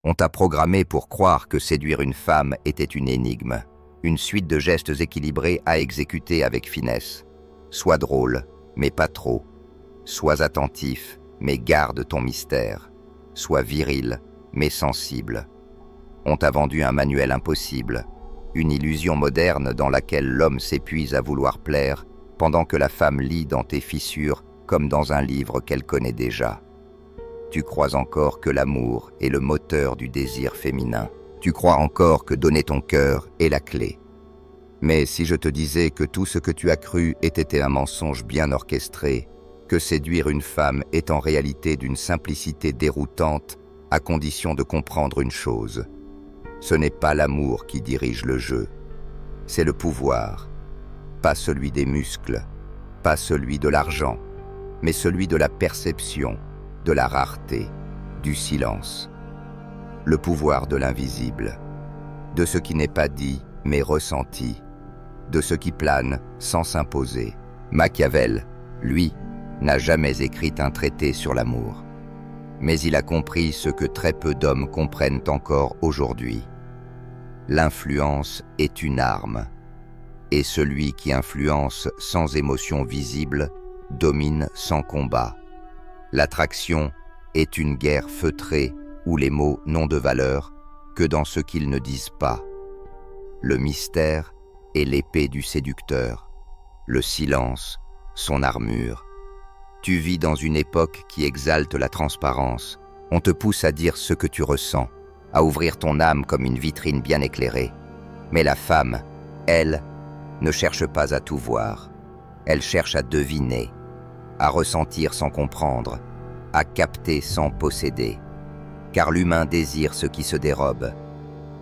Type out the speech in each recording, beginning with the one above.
On t'a programmé pour croire que séduire une femme était une énigme, une suite de gestes équilibrés à exécuter avec finesse. Sois drôle, mais pas trop. Sois attentif, mais garde ton mystère. Sois viril, mais sensible. On t'a vendu un manuel impossible, une illusion moderne dans laquelle l'homme s'épuise à vouloir plaire, pendant que la femme lit dans tes fissures comme dans un livre qu'elle connaît déjà. Tu crois encore que l'amour est le moteur du désir féminin. Tu crois encore que donner ton cœur est la clé. Mais si je te disais que tout ce que tu as cru ait été un mensonge bien orchestré, que séduire une femme est en réalité d'une simplicité déroutante, à condition de comprendre une chose. Ce n'est pas l'amour qui dirige le jeu, c'est le pouvoir. Pas celui des muscles, pas celui de l'argent, mais celui de la perception, de la rareté, du silence. Le pouvoir de l'invisible, de ce qui n'est pas dit mais ressenti, de ce qui plane sans s'imposer. Machiavel, lui, n'a jamais écrit un traité sur l'amour. Mais il a compris ce que très peu d'hommes comprennent encore aujourd'hui. L'influence est une arme, et celui qui influence sans émotion visible domine sans combat. L'attraction est une guerre feutrée où les mots n'ont de valeur que dans ce qu'ils ne disent pas. Le mystère est l'épée du séducteur, le silence, son armure. Tu vis dans une époque qui exalte la transparence. On te pousse à dire ce que tu ressens, à ouvrir ton âme comme une vitrine bien éclairée. Mais la femme, elle, ne cherche pas à tout voir. Elle cherche à deviner, à ressentir sans comprendre, à capter sans posséder. Car l'humain désire ce qui se dérobe.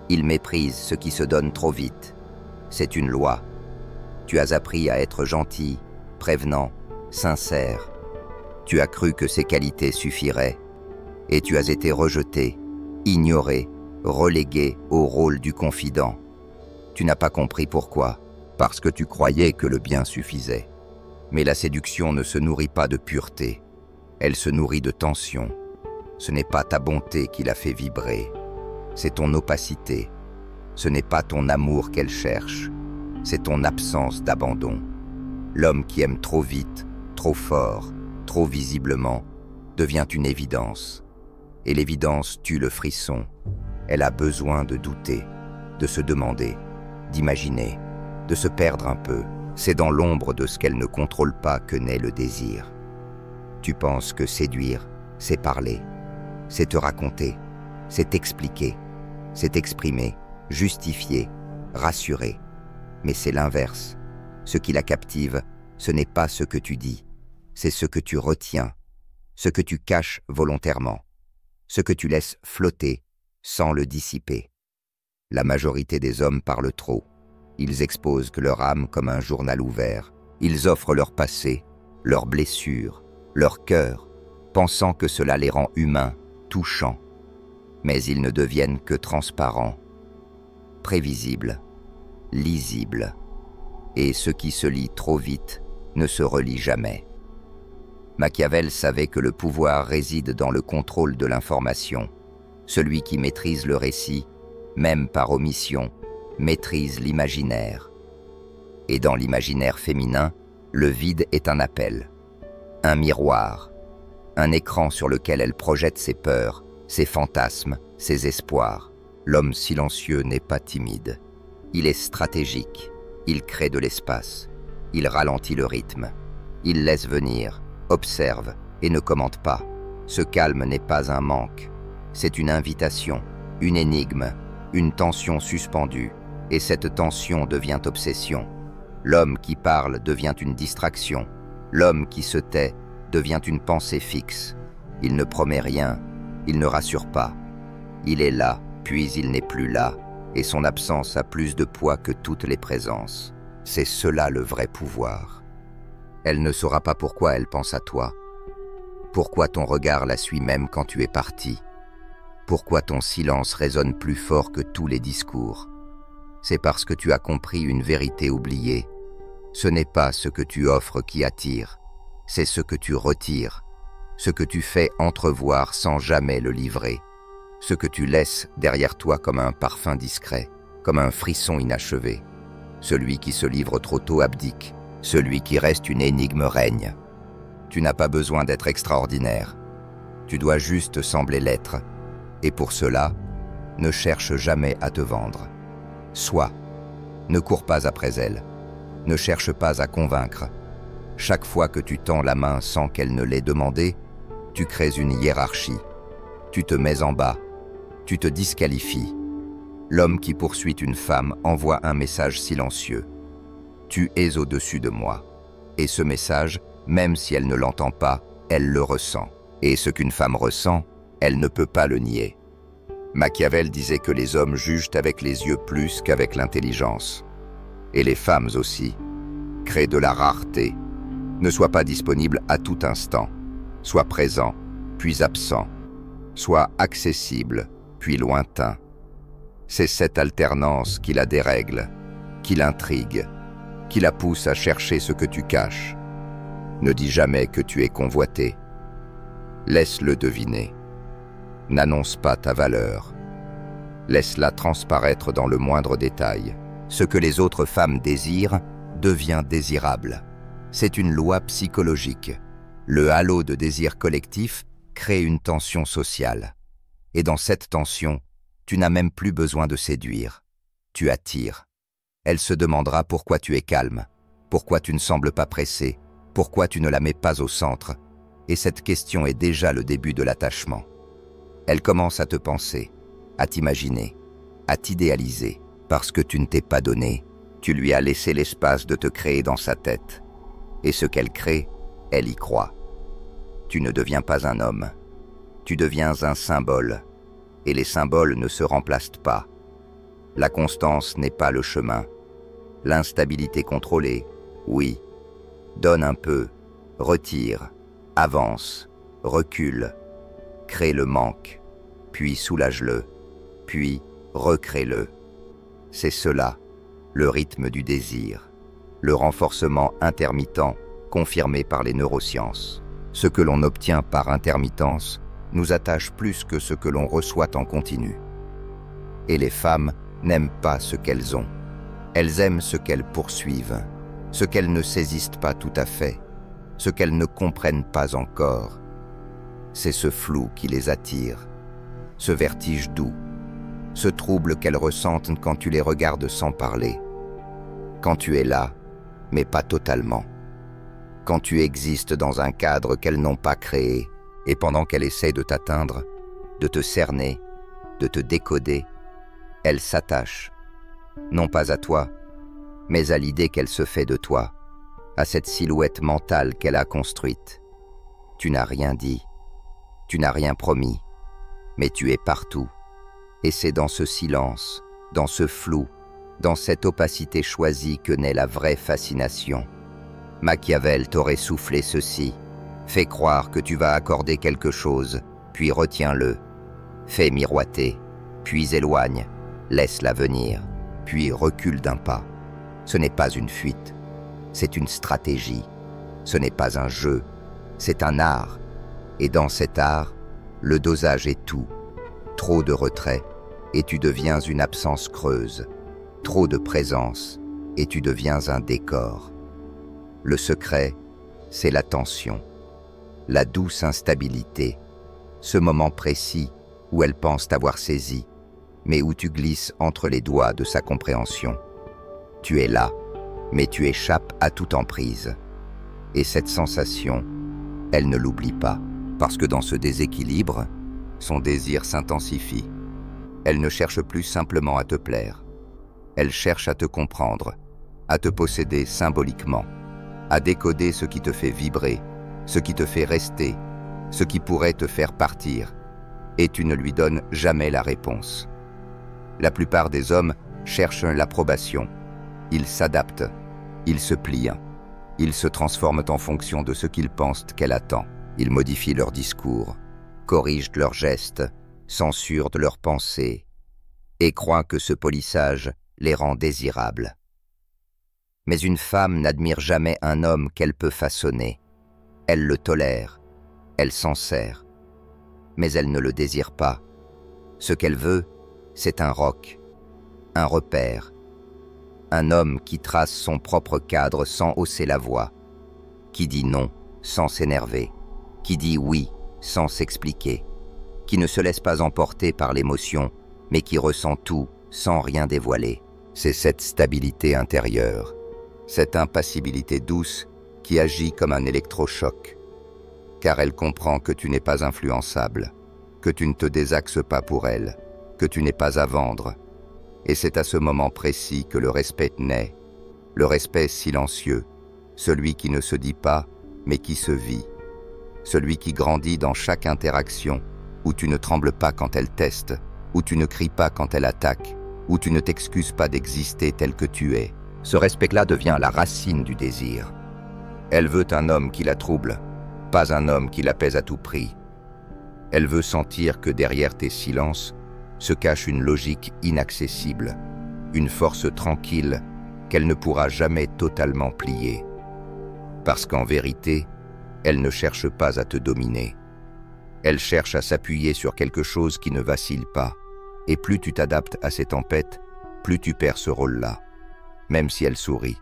Il méprise ce qui se donne trop vite. C'est une loi. Tu as appris à être gentil, prévenant, sincère. Tu as cru que ces qualités suffiraient. Et tu as été rejeté, ignoré, relégué au rôle du confident. Tu n'as pas compris pourquoi, parce que tu croyais que le bien suffisait. Mais la séduction ne se nourrit pas de pureté, elle se nourrit de tension. Ce n'est pas ta bonté qui la fait vibrer, c'est ton opacité. Ce n'est pas ton amour qu'elle cherche, c'est ton absence d'abandon. L'homme qui aime trop vite, trop fort, trop visiblement, devient une évidence. Et l'évidence tue le frisson. Elle a besoin de douter, de se demander, d'imaginer, de se perdre un peu. C'est dans l'ombre de ce qu'elle ne contrôle pas que naît le désir. Tu penses que séduire, c'est parler, c'est te raconter, c'est expliquer, c'est exprimer, justifier, rassurer. Mais c'est l'inverse. Ce qui la captive, ce n'est pas ce que tu dis, c'est ce que tu retiens, ce que tu caches volontairement, ce que tu laisses flotter sans le dissiper. La majorité des hommes parlent trop. Ils exposent leur âme comme un journal ouvert. Ils offrent leur passé, leurs blessures, leur cœur, pensant que cela les rend humains, touchants. Mais ils ne deviennent que transparents, prévisibles, lisibles. Et ce qui se lit trop vite ne se relit jamais. Machiavel savait que le pouvoir réside dans le contrôle de l'information. Celui qui maîtrise le récit, même par omission, maîtrise l'imaginaire. Et dans l'imaginaire féminin, le vide est un appel, un miroir, un écran sur lequel elle projette ses peurs, ses fantasmes, ses espoirs. L'homme silencieux n'est pas timide. Il est stratégique, il crée de l'espace, il ralentit le rythme, il laisse venir, observe et ne commente pas. Ce calme n'est pas un manque, c'est une invitation, une énigme, une tension suspendue. Et cette tension devient obsession. L'homme qui parle devient une distraction. L'homme qui se tait devient une pensée fixe. Il ne promet rien, il ne rassure pas. Il est là, puis il n'est plus là, et son absence a plus de poids que toutes les présences. C'est cela le vrai pouvoir. Elle ne saura pas pourquoi elle pense à toi. Pourquoi ton regard la suit même quand tu es parti. Pourquoi ton silence résonne plus fort que tous les discours. C'est parce que tu as compris une vérité oubliée. Ce n'est pas ce que tu offres qui attire, c'est ce que tu retires, ce que tu fais entrevoir sans jamais le livrer. ce que tu laisses derrière toi comme un parfum discret, comme un frisson inachevé. Celui qui se livre trop tôt abdique, celui qui reste une énigme règne. Tu n'as pas besoin d'être extraordinaire, tu dois juste sembler l'être, et pour cela, ne cherche jamais à te vendre. Sois, ne cours pas après elle, ne cherche pas à convaincre. Chaque fois que tu tends la main sans qu'elle ne l'ait demandé, tu crées une hiérarchie. Tu te mets en bas, tu te disqualifies. L'homme qui poursuit une femme envoie un message silencieux. Tu es au-dessus de moi. Et ce message, même si elle ne l'entend pas, elle le ressent. Et ce qu'une femme ressent, elle ne peut pas le nier. Machiavel disait que les hommes jugent avec les yeux plus qu'avec l'intelligence. Et les femmes aussi. Crée de la rareté. Ne sois pas disponible à tout instant. Sois présent, puis absent. Sois accessible, puis lointain. C'est cette alternance qui la dérègle, qui l'intrigue, qui la pousse à chercher ce que tu caches. Ne dis jamais que tu es convoité. Laisse-le deviner. N'annonce pas ta valeur. Laisse-la transparaître dans le moindre détail. Ce que les autres femmes désirent devient désirable. C'est une loi psychologique. Le halo de désir collectif crée une tension sociale. Et dans cette tension, tu n'as même plus besoin de séduire. Tu attires. Elle se demandera pourquoi tu es calme, pourquoi tu ne sembles pas pressé, pourquoi tu ne la mets pas au centre. Et cette question est déjà le début de l'attachement. Elle commence à te penser, à t'imaginer, à t'idéaliser. Parce que tu ne t'es pas donné, tu lui as laissé l'espace de te créer dans sa tête. Et ce qu'elle crée, elle y croit. Tu ne deviens pas un homme. Tu deviens un symbole. Et les symboles ne se remplacent pas. La constance n'est pas le chemin. L'instabilité contrôlée, oui. Donne un peu, retire, avance, recule. Crée le manque, puis soulage-le, puis recrée-le. C'est cela, le rythme du désir, le renforcement intermittent confirmé par les neurosciences. Ce que l'on obtient par intermittence nous attache plus que ce que l'on reçoit en continu. Et les femmes n'aiment pas ce qu'elles ont. Elles aiment ce qu'elles poursuivent, ce qu'elles ne saisissent pas tout à fait, ce qu'elles ne comprennent pas encore. C'est ce flou qui les attire, ce vertige doux, ce trouble qu'elles ressentent quand tu les regardes sans parler. Quand tu es là, mais pas totalement. Quand tu existes dans un cadre qu'elles n'ont pas créé, et pendant qu'elles essaient de t'atteindre, de te cerner, de te décoder, elles s'attachent, non pas à toi, mais à l'idée qu'elle se fait de toi, à cette silhouette mentale qu'elle a construite. Tu n'as rien dit, tu n'as rien promis, mais tu es partout. Et c'est dans ce silence, dans ce flou, dans cette opacité choisie que naît la vraie fascination. Machiavel t'aurait soufflé ceci. Fais croire que tu vas accorder quelque chose, puis retiens-le. Fais miroiter, puis éloigne, laisse-la venir, puis recule d'un pas. Ce n'est pas une fuite, c'est une stratégie. Ce n'est pas un jeu, c'est un art. Et dans cet art, le dosage est tout. Trop de retrait, et tu deviens une absence creuse. Trop de présence, et tu deviens un décor. Le secret, c'est la tension, la douce instabilité, ce moment précis où elle pense t'avoir saisi, mais où tu glisses entre les doigts de sa compréhension. Tu es là, mais tu échappes à toute emprise. Et cette sensation, elle ne l'oublie pas, parce que dans ce déséquilibre, son désir s'intensifie. Elle ne cherche plus simplement à te plaire. Elle cherche à te comprendre, à te posséder symboliquement, à décoder ce qui te fait vibrer, ce qui te fait rester, ce qui pourrait te faire partir, et tu ne lui donnes jamais la réponse. La plupart des hommes cherchent l'approbation. Ils s'adaptent, ils se plient, ils se transforment en fonction de ce qu'ils pensent qu'elle attend. Ils modifient leur discours, corrigent leurs gestes, censurent leurs pensées, et croient que ce polissage les rend désirables. Mais une femme n'admire jamais un homme qu'elle peut façonner. Elle le tolère, elle s'en sert, mais elle ne le désire pas. Ce qu'elle veut, c'est un roc, un repère, un homme qui trace son propre cadre sans hausser la voix, qui dit non sans s'énerver, qui dit oui sans s'expliquer, qui ne se laisse pas emporter par l'émotion, mais qui ressent tout sans rien dévoiler. C'est cette stabilité intérieure, cette impassibilité douce qui agit comme un électrochoc, car elle comprend que tu n'es pas influençable, que tu ne te désaxes pas pour elle, que tu n'es pas à vendre. Et c'est à ce moment précis que le respect naît, le respect silencieux, celui qui ne se dit pas, mais qui se vit, celui qui grandit dans chaque interaction, où tu ne trembles pas quand elle teste, où tu ne cries pas quand elle attaque, où tu ne t'excuses pas d'exister tel que tu es. Ce respect-là devient la racine du désir. Elle veut un homme qui la trouble, pas un homme qui l'apaise à tout prix. Elle veut sentir que derrière tes silences se cache une logique inaccessible, une force tranquille qu'elle ne pourra jamais totalement plier. Parce qu'en vérité, elle ne cherche pas à te dominer. Elle cherche à s'appuyer sur quelque chose qui ne vacille pas. Et plus tu t'adaptes à ces tempêtes, plus tu perds ce rôle-là. Même si elle sourit,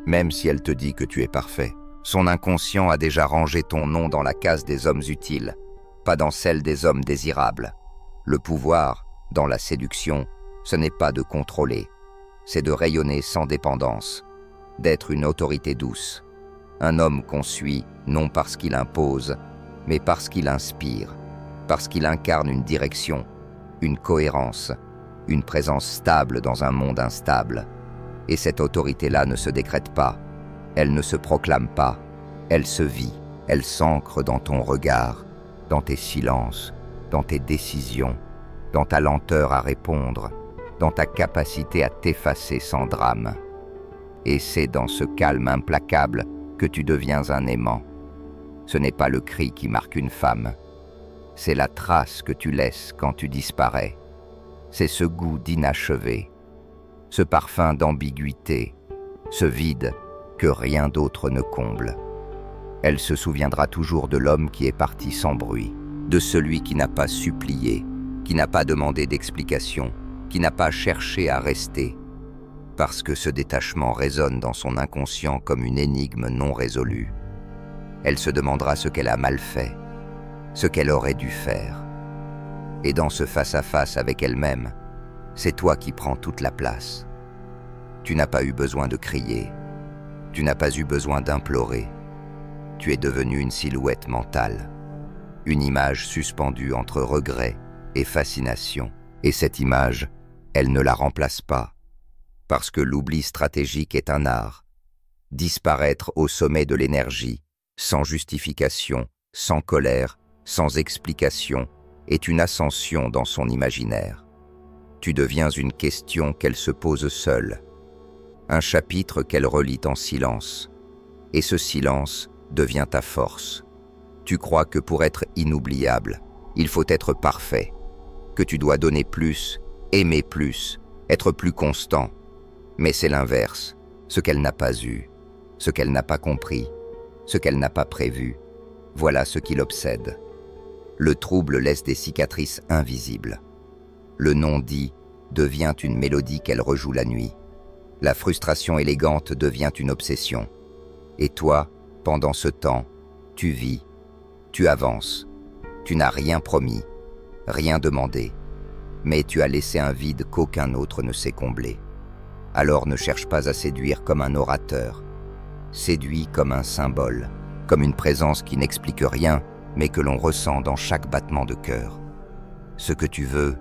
même si elle te dit que tu es parfait. Son inconscient a déjà rangé ton nom dans la case des hommes utiles, pas dans celle des hommes désirables. Le pouvoir, dans la séduction, ce n'est pas de contrôler, c'est de rayonner sans dépendance, d'être une autorité douce. Un homme qu'on suit, non parce qu'il impose, mais parce qu'il inspire, parce qu'il incarne une direction, une cohérence, une présence stable dans un monde instable. Et cette autorité-là ne se décrète pas, elle ne se proclame pas, elle se vit, elle s'ancre dans ton regard, dans tes silences, dans tes décisions, dans ta lenteur à répondre, dans ta capacité à t'effacer sans drame. Et c'est dans ce calme implacable que tu deviens un aimant. Ce n'est pas le cri qui marque une femme, c'est la trace que tu laisses quand tu disparais. C'est ce goût d'inachevé, ce parfum d'ambiguïté, ce vide que rien d'autre ne comble. Elle se souviendra toujours de l'homme qui est parti sans bruit, de celui qui n'a pas supplié, qui n'a pas demandé d'explication, qui n'a pas cherché à rester, parce que ce détachement résonne dans son inconscient comme une énigme non résolue. Elle se demandera ce qu'elle a mal fait, ce qu'elle aurait dû faire. Et dans ce face-à-face avec elle-même, c'est toi qui prends toute la place. Tu n'as pas eu besoin de crier, tu n'as pas eu besoin d'implorer. Tu es devenu une silhouette mentale, une image suspendue entre regret et fascination. Et cette image, elle ne la remplace pas, parce que l'oubli stratégique est un art. Disparaître au sommet de l'énergie, sans justification, sans colère, sans explication, est une ascension dans son imaginaire. Tu deviens une question qu'elle se pose seule, un chapitre qu'elle relit en silence, et ce silence devient ta force. Tu crois que pour être inoubliable, il faut être parfait, que tu dois donner plus, aimer plus, être plus constant. Mais c'est l'inverse, ce qu'elle n'a pas eu, ce qu'elle n'a pas compris, ce qu'elle n'a pas prévu. Voilà ce qui l'obsède. Le trouble laisse des cicatrices invisibles. Le non-dit devient une mélodie qu'elle rejoue la nuit. La frustration élégante devient une obsession. Et toi, pendant ce temps, tu vis, tu avances. Tu n'as rien promis, rien demandé, mais tu as laissé un vide qu'aucun autre ne sait combler. Alors ne cherche pas à séduire comme un orateur. Séduis comme un symbole, comme une présence qui n'explique rien, mais que l'on ressent dans chaque battement de cœur. Ce que tu veux,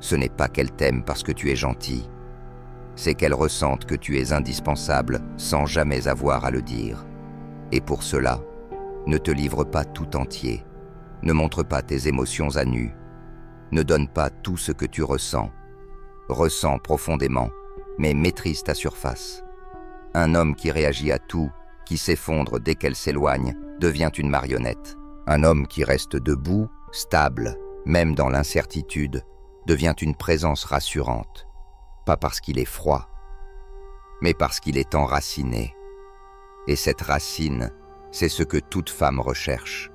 ce n'est pas qu'elle t'aime parce que tu es gentil, c'est qu'elle ressente que tu es indispensable sans jamais avoir à le dire. Et pour cela, ne te livre pas tout entier, ne montre pas tes émotions à nu, ne donne pas tout ce que tu ressens. Ressens profondément, mais maîtrise ta surface. Un homme qui réagit à tout, qui s'effondre dès qu'elle s'éloigne, devient une marionnette. Un homme qui reste debout, stable, même dans l'incertitude, devient une présence rassurante. Pas parce qu'il est froid, mais parce qu'il est enraciné. Et cette racine, c'est ce que toute femme recherche.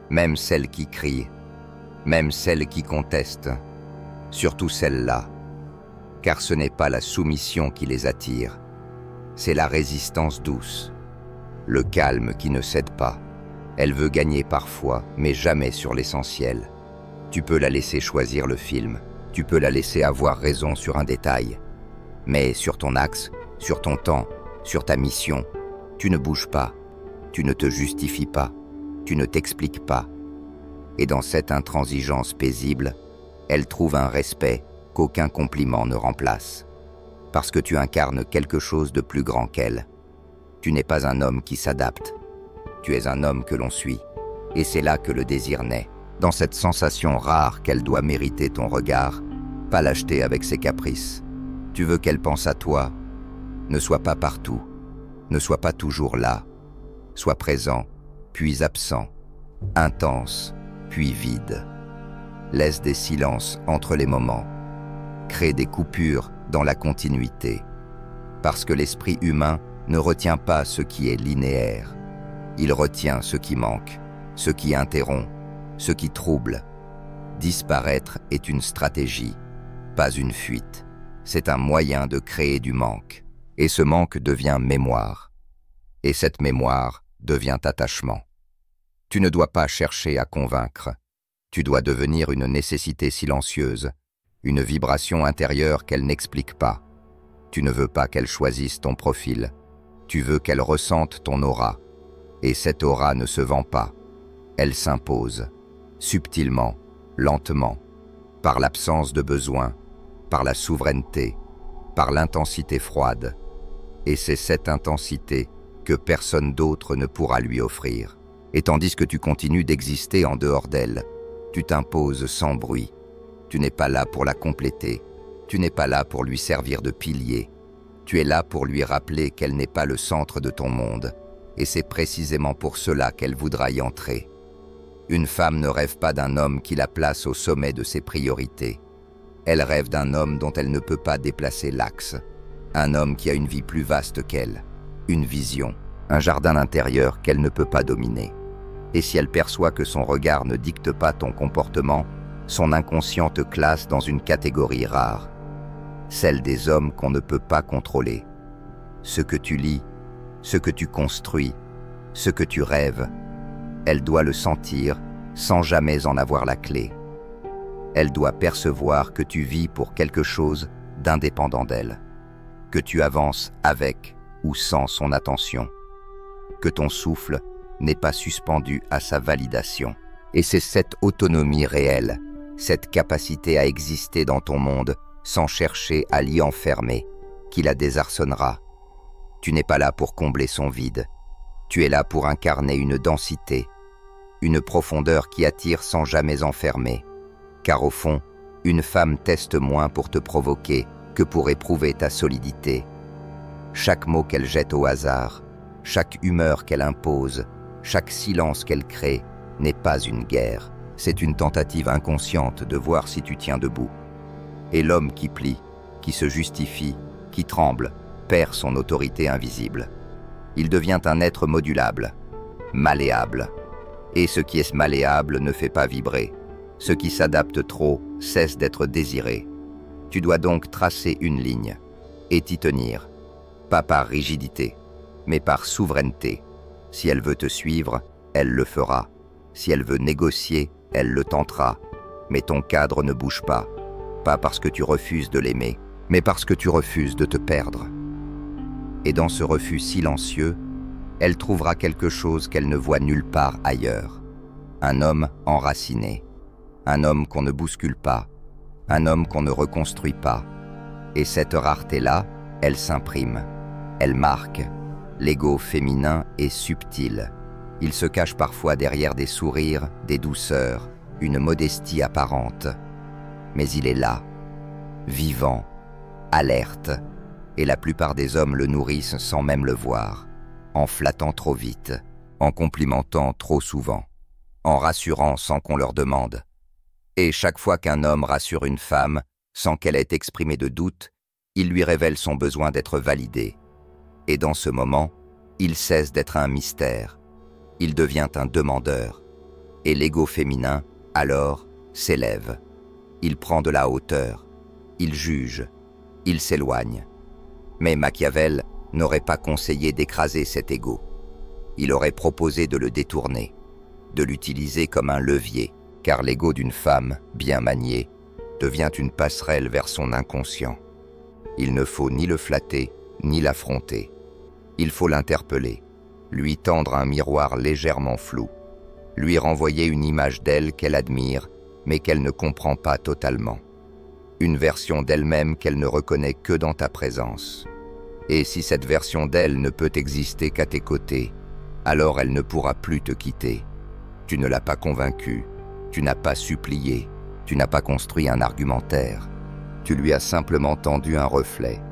Même celle qui crie, même celle qui conteste, surtout celles-là, car ce n'est pas la soumission qui les attire, c'est la résistance douce, le calme qui ne cède pas. Elle veut gagner parfois, mais jamais sur l'essentiel. Tu peux la laisser choisir le film, tu peux la laisser avoir raison sur un détail, mais sur ton axe, sur ton temps, sur ta mission, tu ne bouges pas, tu ne te justifies pas, tu ne t'expliques pas. Et dans cette intransigeance paisible, elle trouve un respect qu'aucun compliment ne remplace. Parce que tu incarnes quelque chose de plus grand qu'elle. Tu n'es pas un homme qui s'adapte, tu es un homme que l'on suit. Et c'est là que le désir naît, dans cette sensation rare qu'elle doit mériter ton regard, pas l'acheter avec ses caprices. Tu veux qu'elle pense à toi, ne sois pas partout, ne sois pas toujours là, sois présent, puis absent, intense, puis vide. Laisse des silences entre les moments, crée des coupures dans la continuité, parce que l'esprit humain ne retient pas ce qui est linéaire, il retient ce qui manque, ce qui interrompt, ce qui trouble. Disparaître est une stratégie, pas une fuite. C'est un moyen de créer du manque, et ce manque devient mémoire, et cette mémoire devient attachement. Tu ne dois pas chercher à convaincre, tu dois devenir une nécessité silencieuse, une vibration intérieure qu'elle n'explique pas. Tu ne veux pas qu'elle choisisse ton profil, tu veux qu'elle ressente ton aura, et cette aura ne se vend pas, elle s'impose, subtilement, lentement, par l'absence de besoin, par la souveraineté, par l'intensité froide. Et c'est cette intensité que personne d'autre ne pourra lui offrir. Et tandis que tu continues d'exister en dehors d'elle, tu t'imposes sans bruit. Tu n'es pas là pour la compléter, tu n'es pas là pour lui servir de pilier. Tu es là pour lui rappeler qu'elle n'est pas le centre de ton monde, et c'est précisément pour cela qu'elle voudra y entrer. Une femme ne rêve pas d'un homme qui la place au sommet de ses priorités. Elle rêve d'un homme dont elle ne peut pas déplacer l'axe. Un homme qui a une vie plus vaste qu'elle, une vision, un jardin intérieur qu'elle ne peut pas dominer. Et si elle perçoit que son regard ne dicte pas ton comportement, son inconscient te classe dans une catégorie rare, celle des hommes qu'on ne peut pas contrôler. Ce que tu lis, ce que tu construis, ce que tu rêves, elle doit le sentir sans jamais en avoir la clé. Elle doit percevoir que tu vis pour quelque chose d'indépendant d'elle, que tu avances avec ou sans son attention, que ton souffle n'est pas suspendu à sa validation. Et c'est cette autonomie réelle, cette capacité à exister dans ton monde sans chercher à l'y enfermer, qui la désarçonnera. Tu n'es pas là pour combler son vide, tu es là pour incarner une densité, une profondeur qui attire sans jamais enfermer. Car au fond, une femme teste moins pour te provoquer que pour éprouver ta solidité. Chaque mot qu'elle jette au hasard, chaque humeur qu'elle impose, chaque silence qu'elle crée, n'est pas une guerre. C'est une tentative inconsciente de voir si tu tiens debout. Et l'homme qui plie, qui se justifie, qui tremble, perd son autorité invisible. Il devient un être modulable, malléable. Et ce qui est malléable ne fait pas vibrer. Ce qui s'adapte trop cesse d'être désiré. Tu dois donc tracer une ligne et t'y tenir, pas par rigidité, mais par souveraineté. Si elle veut te suivre, elle le fera. Si elle veut négocier, elle le tentera. Mais ton cadre ne bouge pas parce que tu refuses de l'aimer, mais parce que tu refuses de te perdre. Et dans ce refus silencieux, elle trouvera quelque chose qu'elle ne voit nulle part ailleurs. Un homme enraciné. Un homme qu'on ne bouscule pas, un homme qu'on ne reconstruit pas. Et cette rareté-là, elle s'imprime, elle marque. L'ego féminin est subtil. Il se cache parfois derrière des sourires, des douceurs, une modestie apparente. Mais il est là, vivant, alerte, et la plupart des hommes le nourrissent sans même le voir, en flattant trop vite, en complimentant trop souvent, en rassurant sans qu'on leur demande. Et chaque fois qu'un homme rassure une femme, sans qu'elle ait exprimé de doute, il lui révèle son besoin d'être validé. Et dans ce moment, il cesse d'être un mystère. Il devient un demandeur. Et l'ego féminin, alors, s'élève. Il prend de la hauteur, il juge, il s'éloigne. Mais Machiavel n'aurait pas conseillé d'écraser cet ego. Il aurait proposé de le détourner, de l'utiliser comme un levier, car l'ego d'une femme, bien manié, devient une passerelle vers son inconscient. Il ne faut ni le flatter, ni l'affronter. Il faut l'interpeller, lui tendre un miroir légèrement flou, lui renvoyer une image d'elle qu'elle admire, mais qu'elle ne comprend pas totalement. Une version d'elle-même qu'elle ne reconnaît que dans ta présence. Et si cette version d'elle ne peut exister qu'à tes côtés, alors elle ne pourra plus te quitter. Tu ne l'as pas convaincue, tu n'as pas supplié, tu n'as pas construit un argumentaire. Tu lui as simplement tendu un reflet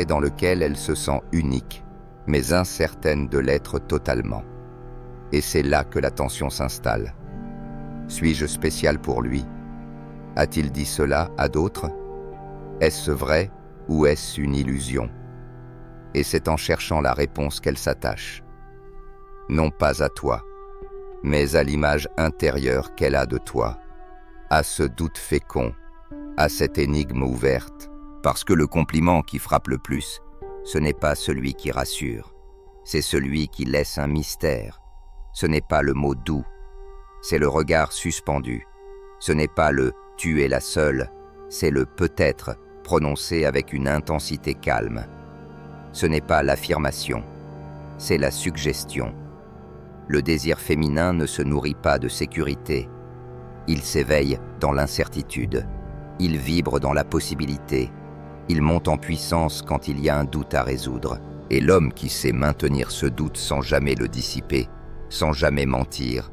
dans lequel elle se sent unique, mais incertaine de l'être totalement. Et c'est là que la tension s'installe. Suis-je spécial pour lui? A-t-il dit cela à d'autres? Est-ce vrai ou est-ce une illusion? Et c'est en cherchant la réponse qu'elle s'attache. Non pas à toi, mais à l'image intérieure qu'elle a de toi, à ce doute fécond, à cette énigme ouverte, parce que le compliment qui frappe le plus, ce n'est pas celui qui rassure, c'est celui qui laisse un mystère. Ce n'est pas le mot doux, c'est le regard suspendu. Ce n'est pas le « tu es la seule », c'est le « peut-être » prononcé avec une intensité calme. Ce n'est pas l'affirmation, c'est la suggestion. Le désir féminin ne se nourrit pas de sécurité. Il s'éveille dans l'incertitude. Il vibre dans la possibilité. Il monte en puissance quand il y a un doute à résoudre. Et l'homme qui sait maintenir ce doute sans jamais le dissiper, sans jamais mentir,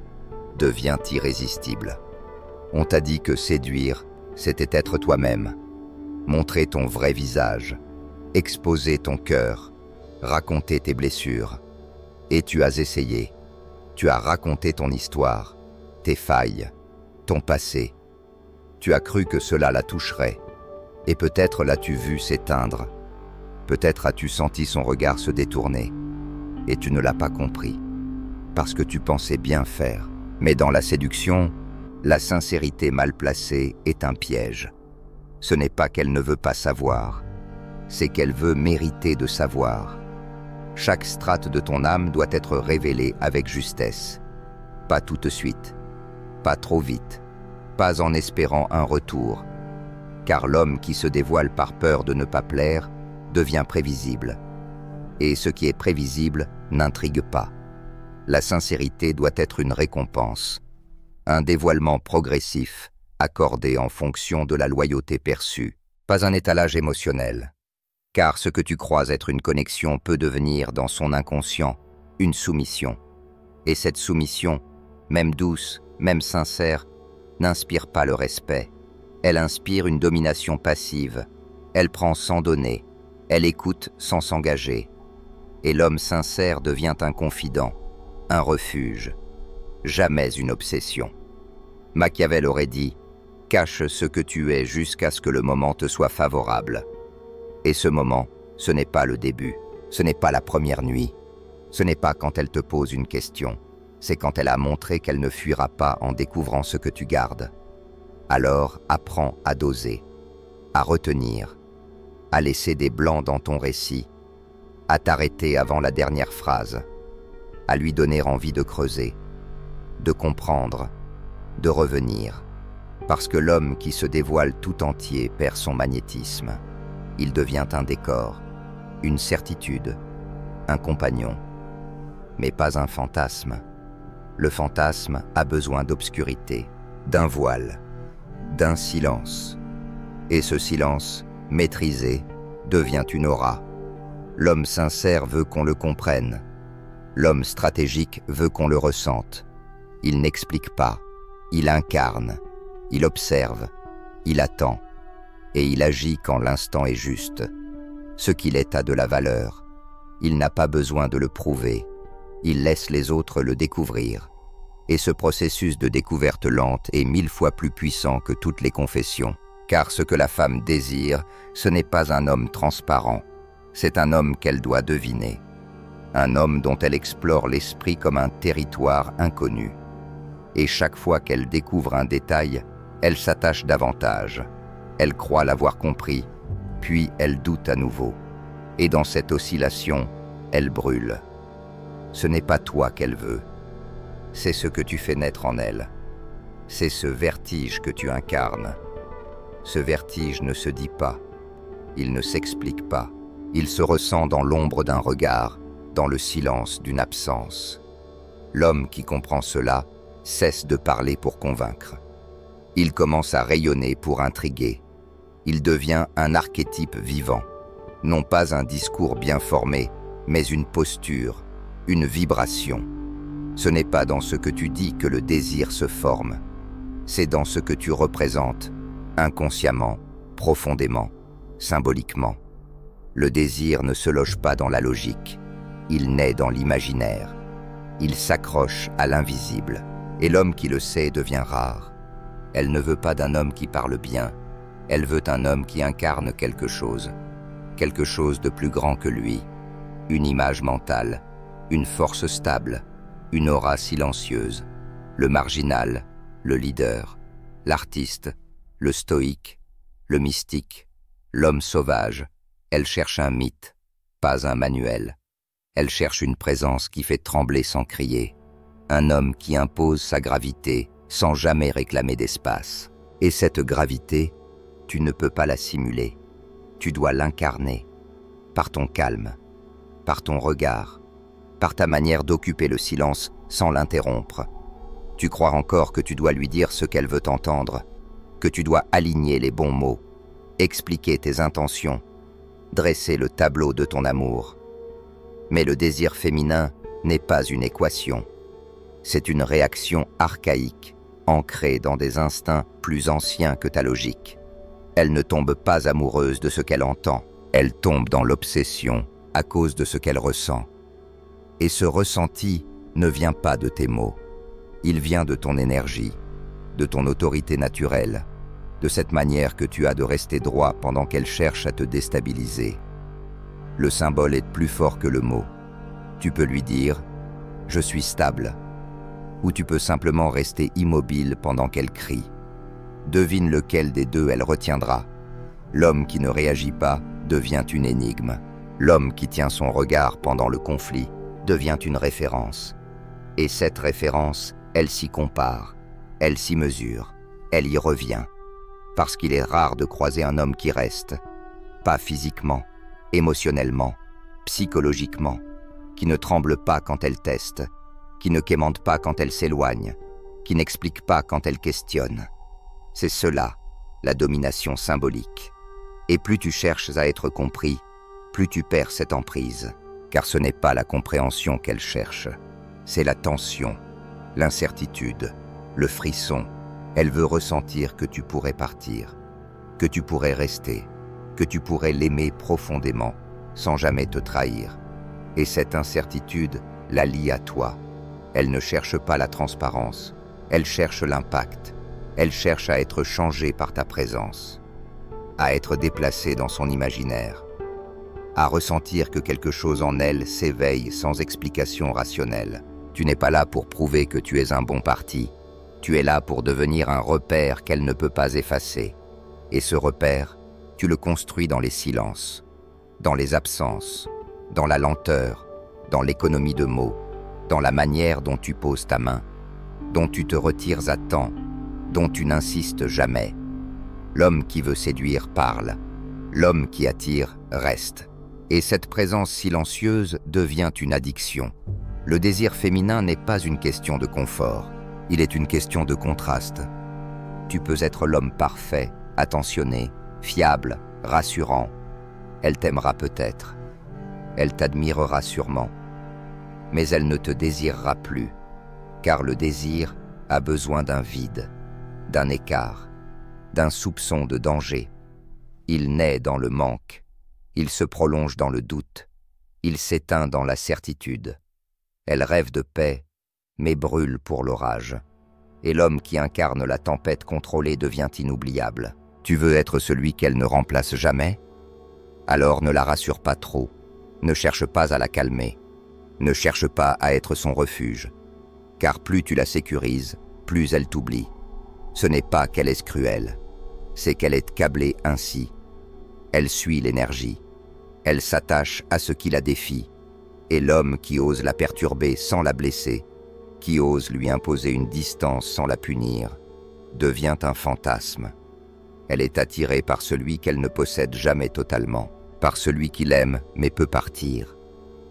devient irrésistible. On t'a dit que séduire, c'était être toi-même, montrer ton vrai visage, exposer ton cœur, raconter tes blessures. Et tu as essayé. Tu as raconté ton histoire, tes failles, ton passé. Tu as cru que cela la toucherait. Et peut-être l'as-tu vu s'éteindre. Peut-être as-tu senti son regard se détourner. Et tu ne l'as pas compris. Parce que tu pensais bien faire. Mais dans la séduction, la sincérité mal placée est un piège. Ce n'est pas qu'elle ne veut pas savoir, c'est qu'elle veut mériter de savoir. Chaque strate de ton âme doit être révélée avec justesse. Pas tout de suite, pas trop vite, pas en espérant un retour. Car l'homme qui se dévoile par peur de ne pas plaire devient prévisible. Et ce qui est prévisible n'intrigue pas. La sincérité doit être une récompense, un dévoilement progressif, accordé en fonction de la loyauté perçue, pas un étalage émotionnel. Car ce que tu crois être une connexion peut devenir, dans son inconscient, une soumission. Et cette soumission, même douce, même sincère, n'inspire pas le respect. Elle inspire une domination passive. Elle prend sans donner. Elle écoute sans s'engager. Et l'homme sincère devient un confident, un refuge, jamais une obsession. Machiavel aurait dit « Cache ce que tu es jusqu'à ce que le moment te soit favorable ». Et ce moment, ce n'est pas le début, ce n'est pas la première nuit, ce n'est pas quand elle te pose une question, c'est quand elle a montré qu'elle ne fuira pas en découvrant ce que tu gardes. Alors apprends à doser, à retenir, à laisser des blancs dans ton récit, à t'arrêter avant la dernière phrase, à lui donner envie de creuser, de comprendre, de revenir, parce que l'homme qui se dévoile tout entier perd son magnétisme. Il devient un décor, une certitude, un compagnon, mais pas un fantasme. Le fantasme a besoin d'obscurité, d'un voile, d'un silence. Et ce silence, maîtrisé, devient une aura. L'homme sincère veut qu'on le comprenne. L'homme stratégique veut qu'on le ressente. Il n'explique pas, il incarne, il observe, il attend. Et il agit quand l'instant est juste. Ce qu'il est a de la valeur. Il n'a pas besoin de le prouver. Il laisse les autres le découvrir. Et ce processus de découverte lente est 1000 fois plus puissant que toutes les confessions. Car ce que la femme désire, ce n'est pas un homme transparent. C'est un homme qu'elle doit deviner. Un homme dont elle explore l'esprit comme un territoire inconnu. Et chaque fois qu'elle découvre un détail, Elle s'attache davantage. Elle croit l'avoir compris, puis elle doute à nouveau. Et dans cette oscillation, elle brûle. Ce n'est pas toi qu'elle veut. C'est ce que tu fais naître en elle. C'est ce vertige que tu incarnes. Ce vertige ne se dit pas. Il ne s'explique pas. Il se ressent dans l'ombre d'un regard, dans le silence d'une absence. L'homme qui comprend cela cesse de parler pour convaincre. Il commence à rayonner pour intriguer. Il devient un archétype vivant. Non pas un discours bien formé, mais une posture, une vibration. Ce n'est pas dans ce que tu dis que le désir se forme. C'est dans ce que tu représentes, inconsciemment, profondément, symboliquement. Le désir ne se loge pas dans la logique. Il naît dans l'imaginaire. Il s'accroche à l'invisible. Et l'homme qui le sait devient rare. Elle ne veut pas d'un homme qui parle bien. Elle veut un homme qui incarne quelque chose de plus grand que lui. Une image mentale, une force stable, une aura silencieuse. Le marginal, le leader, l'artiste, le stoïque, le mystique, l'homme sauvage. Elle cherche un mythe, pas un manuel. Elle cherche une présence qui fait trembler sans crier. Un homme qui impose sa gravité sans jamais réclamer d'espace. Et cette gravité, tu ne peux pas la simuler. Tu dois l'incarner. Par ton calme, par ton regard, par ta manière d'occuper le silence sans l'interrompre. Tu crois encore que tu dois lui dire ce qu'elle veut entendre, que tu dois aligner les bons mots, expliquer tes intentions, dresser le tableau de ton amour. Mais le désir féminin n'est pas une équation. C'est une réaction archaïque, ancrée dans des instincts plus anciens que ta logique. Elle ne tombe pas amoureuse de ce qu'elle entend. Elle tombe dans l'obsession à cause de ce qu'elle ressent. Et ce ressenti ne vient pas de tes mots. Il vient de ton énergie, de ton autorité naturelle, de cette manière que tu as de rester droit pendant qu'elle cherche à te déstabiliser. Le symbole est plus fort que le mot. Tu peux lui dire « Je suis stable » ou tu peux simplement rester immobile pendant qu'elle crie. Devine lequel des deux elle retiendra. L'homme qui ne réagit pas devient une énigme. L'homme qui tient son regard pendant le conflit devient une référence. Et cette référence, elle s'y compare, elle s'y mesure, elle y revient. Parce qu'il est rare de croiser un homme qui reste, pas physiquement, émotionnellement, psychologiquement, qui ne tremble pas quand elle teste, qui ne quémande pas quand elle s'éloigne, qui n'explique pas quand elle questionne. C'est cela, la domination symbolique. Et plus tu cherches à être compris, plus tu perds cette emprise. Car ce n'est pas la compréhension qu'elle cherche, c'est la tension, l'incertitude, le frisson. Elle veut ressentir que tu pourrais partir, que tu pourrais rester, que tu pourrais l'aimer profondément, sans jamais te trahir. Et cette incertitude la lie à toi. Elle ne cherche pas la transparence, elle cherche l'impact. Elle cherche à être changée par ta présence, à être déplacée dans son imaginaire, à ressentir que quelque chose en elle s'éveille sans explication rationnelle. Tu n'es pas là pour prouver que tu es un bon parti. Tu es là pour devenir un repère qu'elle ne peut pas effacer. Et ce repère, tu le construis dans les silences, dans les absences, dans la lenteur, dans l'économie de mots, dans la manière dont tu poses ta main, dont tu te retires à temps, dont tu n'insistes jamais. L'homme qui veut séduire parle, l'homme qui attire reste. Et cette présence silencieuse devient une addiction. Le désir féminin n'est pas une question de confort, il est une question de contraste. Tu peux être l'homme parfait, attentionné, fiable, rassurant. Elle t'aimera peut-être, elle t'admirera sûrement, mais elle ne te désirera plus, car le désir a besoin d'un vide, d'un écart, d'un soupçon de danger. Il naît dans le manque, il se prolonge dans le doute, il s'éteint dans la certitude. Elle rêve de paix, mais brûle pour l'orage. Et l'homme qui incarne la tempête contrôlée devient inoubliable. Tu veux être celui qu'elle ne remplace jamais? Alors ne la rassure pas trop, ne cherche pas à la calmer, ne cherche pas à être son refuge, car plus tu la sécurises, plus elle t'oublie. Ce n'est pas qu'elle est cruelle, c'est qu'elle est câblée ainsi. Elle suit l'énergie, elle s'attache à ce qui la défie, et l'homme qui ose la perturber sans la blesser, qui ose lui imposer une distance sans la punir, devient un fantasme. Elle est attirée par celui qu'elle ne possède jamais totalement, par celui qui l'aime mais peut partir,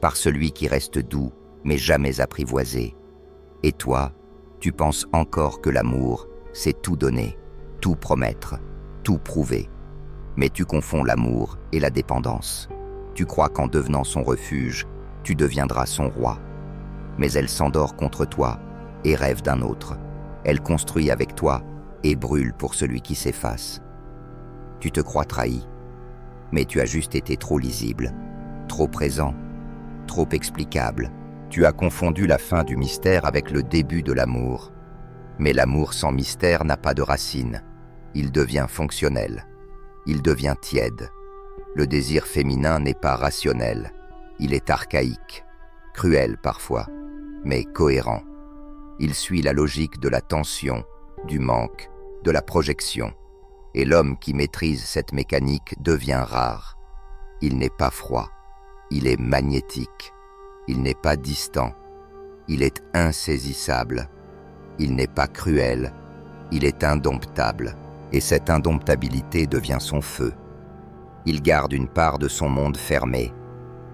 par celui qui reste doux mais jamais apprivoisé. Et toi, tu penses encore que l'amour, c'est tout donner, tout promettre, tout prouver. Mais tu confonds l'amour et la dépendance. Tu crois qu'en devenant son refuge, tu deviendras son roi. Mais elle s'endort contre toi et rêve d'un autre. Elle construit avec toi et brûle pour celui qui s'efface. Tu te crois trahi, mais tu as juste été trop lisible, trop présent, trop explicable. Tu as confondu la fin du mystère avec le début de l'amour. Mais l'amour sans mystère n'a pas de racine. Il devient fonctionnel. Il devient tiède. Le désir féminin n'est pas rationnel. Il est archaïque, cruel parfois, mais cohérent. Il suit la logique de la tension, du manque, de la projection. Et l'homme qui maîtrise cette mécanique devient rare. Il n'est pas froid. Il est magnétique. Il n'est pas distant, il est insaisissable. Il n'est pas cruel, il est indomptable. Et cette indomptabilité devient son feu. Il garde une part de son monde fermé.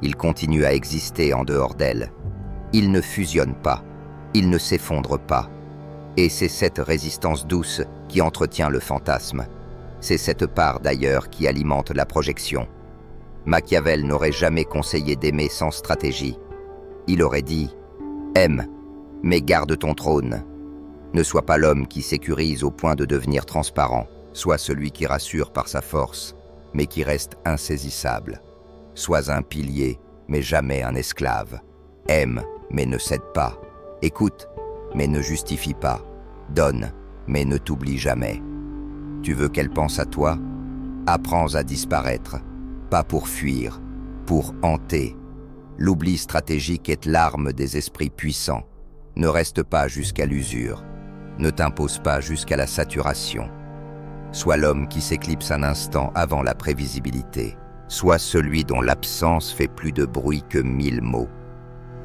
Il continue à exister en dehors d'elle. Il ne fusionne pas, il ne s'effondre pas. Et c'est cette résistance douce qui entretient le fantasme. C'est cette part d'ailleurs qui alimente la projection. Machiavel n'aurait jamais conseillé d'aimer sans stratégie. Il aurait dit « Aime, mais garde ton trône. Ne sois pas l'homme qui sécurise au point de devenir transparent. Sois celui qui rassure par sa force, mais qui reste insaisissable. Sois un pilier, mais jamais un esclave. Aime, mais ne cède pas. Écoute, mais ne justifie pas. Donne, mais ne t'oublie jamais. Tu veux qu'elle pense à toi? Apprends à disparaître, pas pour fuir, pour hanter. L'oubli stratégique est l'arme des esprits puissants. Ne reste pas jusqu'à l'usure. Ne t'impose pas jusqu'à la saturation. Sois l'homme qui s'éclipse un instant avant la prévisibilité. Sois celui dont l'absence fait plus de bruit que 1000 mots.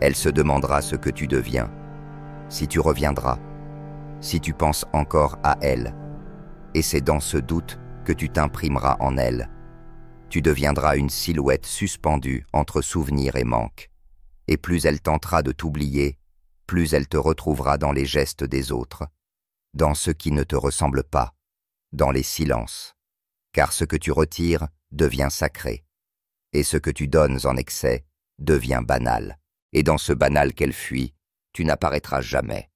Elle se demandera ce que tu deviens, si tu reviendras, si tu penses encore à elle. Et c'est dans ce doute que tu t'imprimeras en elle. Tu deviendras une silhouette suspendue entre souvenir et manque. Et plus elle tentera de t'oublier, plus elle te retrouvera dans les gestes des autres, dans ce qui ne te ressemble pas, dans les silences. Car ce que tu retires devient sacré, et ce que tu donnes en excès devient banal. Et dans ce banal qu'elle fuit, tu n'apparaîtras jamais,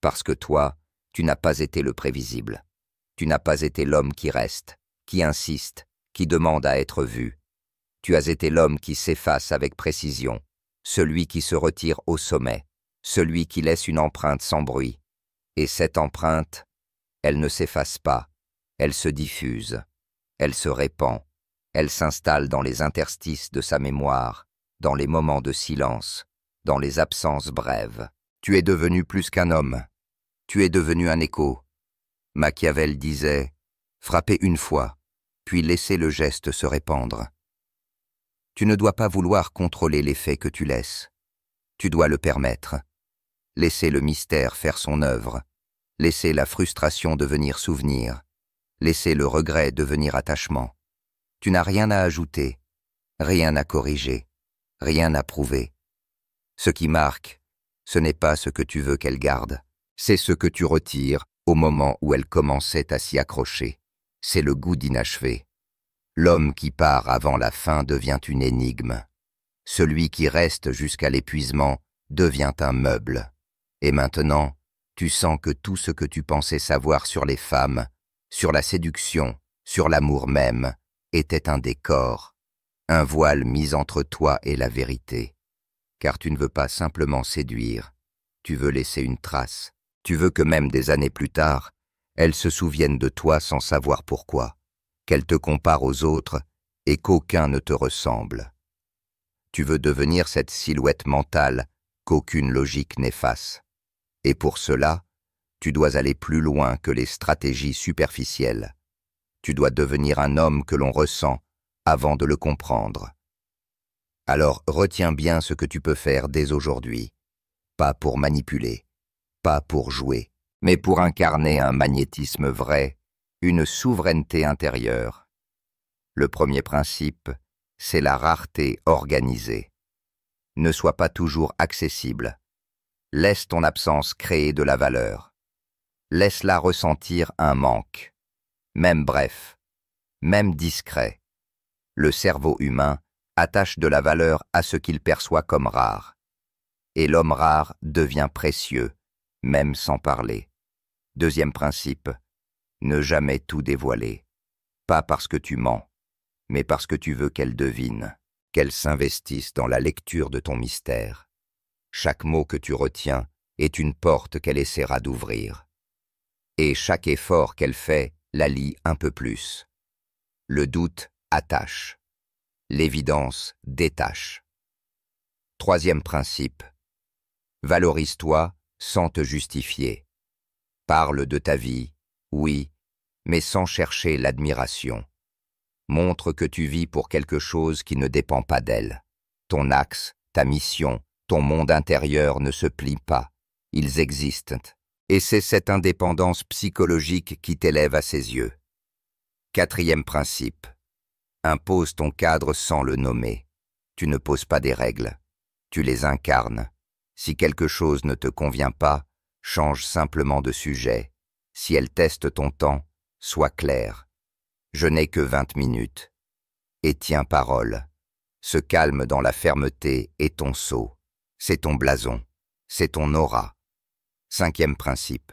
parce que toi, tu n'as pas été le prévisible. Tu n'as pas été l'homme qui reste, qui insiste, qui demande à être vu. Tu as été l'homme qui s'efface avec précision, celui qui se retire au sommet, celui qui laisse une empreinte sans bruit. Et cette empreinte, elle ne s'efface pas, elle se diffuse, elle se répand, elle s'installe dans les interstices de sa mémoire, dans les moments de silence, dans les absences brèves. Tu es devenu plus qu'un homme, tu es devenu un écho. Machiavel disait « Frappez une fois, puis laissez le geste se répandre ». Tu ne dois pas vouloir contrôler l'effet que tu laisses. Tu dois le permettre. Laisser le mystère faire son œuvre. Laisser la frustration devenir souvenir. Laisser le regret devenir attachement. Tu n'as rien à ajouter, rien à corriger, rien à prouver. Ce qui marque, ce n'est pas ce que tu veux qu'elle garde, c'est ce que tu retires au moment où elle commençait à s'y accrocher. C'est le goût d'inachevé. L'homme qui part avant la fin devient une énigme. Celui qui reste jusqu'à l'épuisement devient un meuble. Et maintenant, tu sens que tout ce que tu pensais savoir sur les femmes, sur la séduction, sur l'amour même, était un décor, un voile mis entre toi et la vérité. Car tu ne veux pas simplement séduire, tu veux laisser une trace. Tu veux que même des années plus tard, elle se souvienne de toi sans savoir pourquoi, qu'elle te compare aux autres et qu'aucun ne te ressemble. Tu veux devenir cette silhouette mentale qu'aucune logique n'efface. Et pour cela, Tu dois aller plus loin que les stratégies superficielles. Tu dois devenir un homme que l'on ressent avant de le comprendre. Alors retiens bien ce que tu peux faire dès aujourd'hui, pas pour manipuler, pas pour jouer, mais pour incarner un magnétisme vrai, une souveraineté intérieure. Le premier principe, c'est la rareté organisée. Ne sois pas toujours accessible. Laisse ton absence créer de la valeur. Laisse-la ressentir un manque. Même bref, même discret. Le cerveau humain attache de la valeur à ce qu'il perçoit comme rare. Et l'homme rare devient précieux, même sans parler. Deuxième principe, ne jamais tout dévoiler. Pas parce que tu mens, mais parce que tu veux qu'elle devine, qu'elle s'investisse dans la lecture de ton mystère. Chaque mot que tu retiens est une porte qu'elle essaiera d'ouvrir. Et chaque effort qu'elle fait la lie un peu plus. Le doute attache. L'évidence détache. Troisième principe. Valorise-toi sans te justifier. Parle de ta vie, oui, mais sans chercher l'admiration. Montre que tu vis pour quelque chose qui ne dépend pas d'elle. Ton axe, ta mission, ton monde intérieur ne se plient pas. Ils existent. Et c'est cette indépendance psychologique qui t'élève à ses yeux. Quatrième principe. Impose ton cadre sans le nommer. Tu ne poses pas des règles. Tu les incarnes. Si quelque chose ne te convient pas, change simplement de sujet. Si elle teste ton temps, sois clair. Je n'ai que 20 minutes. Et tiens parole. Ce calme dans la fermeté est ton sceau. C'est ton blason. C'est ton aura. Cinquième principe.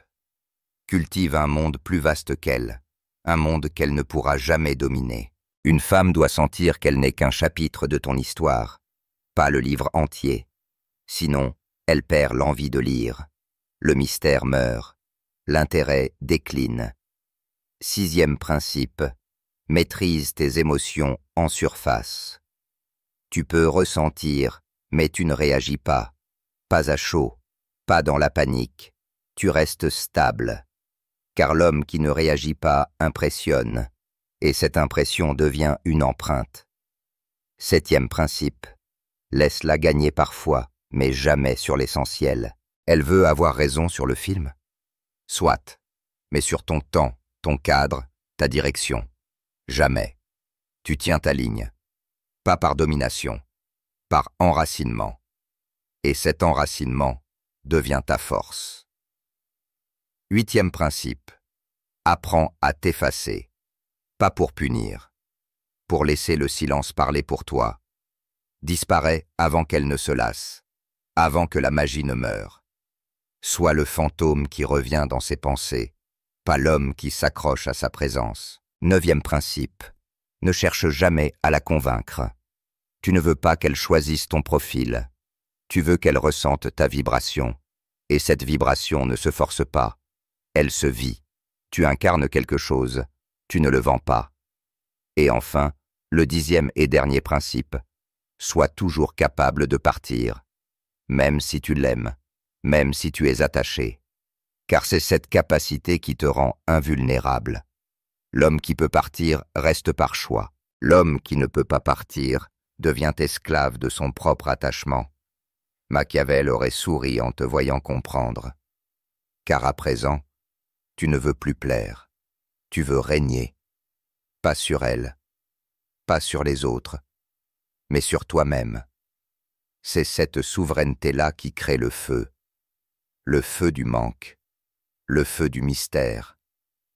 Cultive un monde plus vaste qu'elle. Un monde qu'elle ne pourra jamais dominer. Une femme doit sentir qu'elle n'est qu'un chapitre de ton histoire, pas le livre entier. Sinon, elle perd l'envie de lire. Le mystère meurt. L'intérêt décline. Sixième principe. Maîtrise tes émotions en surface. Tu peux ressentir, mais tu ne réagis pas. Pas à chaud, pas dans la panique. Tu restes stable. Car l'homme qui ne réagit pas impressionne. Et cette impression devient une empreinte. Septième principe. Laisse-la gagner parfois, mais jamais sur l'essentiel. Elle veut avoir raison sur le film? Soit, mais sur ton temps, ton cadre, ta direction. Jamais. Tu tiens ta ligne. Pas par domination, par enracinement. Et cet enracinement devient ta force. Huitième principe. Apprends à t'effacer. Pas pour punir, pour laisser le silence parler pour toi. Disparais avant qu'elle ne se lasse, avant que la magie ne meure. Sois le fantôme qui revient dans ses pensées, pas l'homme qui s'accroche à sa présence. Neuvième principe, ne cherche jamais à la convaincre. Tu ne veux pas qu'elle choisisse ton profil. Tu veux qu'elle ressente ta vibration. Et cette vibration ne se force pas, elle se vit. Tu incarnes quelque chose. Tu ne le vends pas. Et enfin, le dixième et dernier principe, sois toujours capable de partir, même si tu l'aimes, même si tu es attaché, car c'est cette capacité qui te rend invulnérable. L'homme qui peut partir reste par choix. L'homme qui ne peut pas partir devient esclave de son propre attachement. Machiavel aurait souri en te voyant comprendre. Car à présent, tu ne veux plus plaire. Tu veux régner, pas sur elle, pas sur les autres, mais sur toi-même. C'est cette souveraineté-là qui crée le feu du manque, le feu du mystère,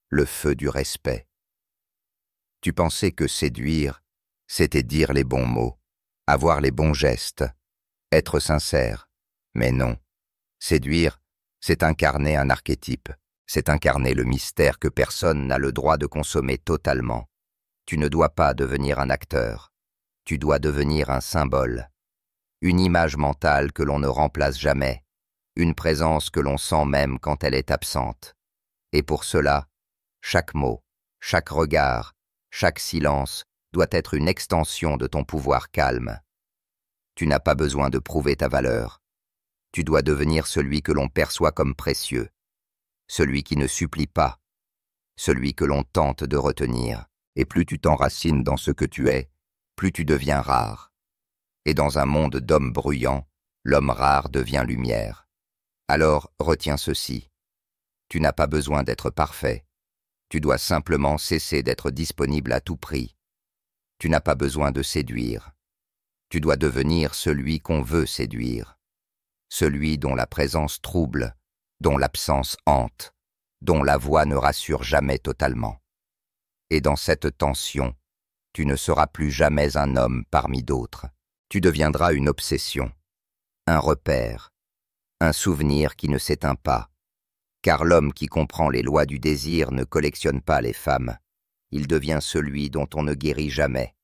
le feu du respect. Tu pensais que séduire, c'était dire les bons mots, avoir les bons gestes, être sincère, mais non. Séduire, c'est incarner un archétype. C'est incarner le mystère que personne n'a le droit de consommer totalement. Tu ne dois pas devenir un acteur. Tu dois devenir un symbole. Une image mentale que l'on ne remplace jamais. Une présence que l'on sent même quand elle est absente. Et pour cela, chaque mot, chaque regard, chaque silence doit être une extension de ton pouvoir calme. Tu n'as pas besoin de prouver ta valeur. Tu dois devenir celui que l'on perçoit comme précieux. celui qui ne supplie pas, celui que l'on tente de retenir. Et plus tu t'enracines dans ce que tu es, plus tu deviens rare. Et dans un monde d'hommes bruyants, l'homme rare devient lumière. Alors retiens ceci. Tu n'as pas besoin d'être parfait. Tu dois simplement cesser d'être disponible à tout prix. Tu n'as pas besoin de séduire. Tu dois devenir celui qu'on veut séduire. Celui dont la présence trouble, dont l'absence hante, dont la voix ne rassure jamais totalement. Et dans cette tension, tu ne seras plus jamais un homme parmi d'autres. Tu deviendras une obsession, un repère, un souvenir qui ne s'éteint pas. Car l'homme qui comprend les lois du désir ne collectionne pas les femmes. Il devient celui dont on ne guérit jamais.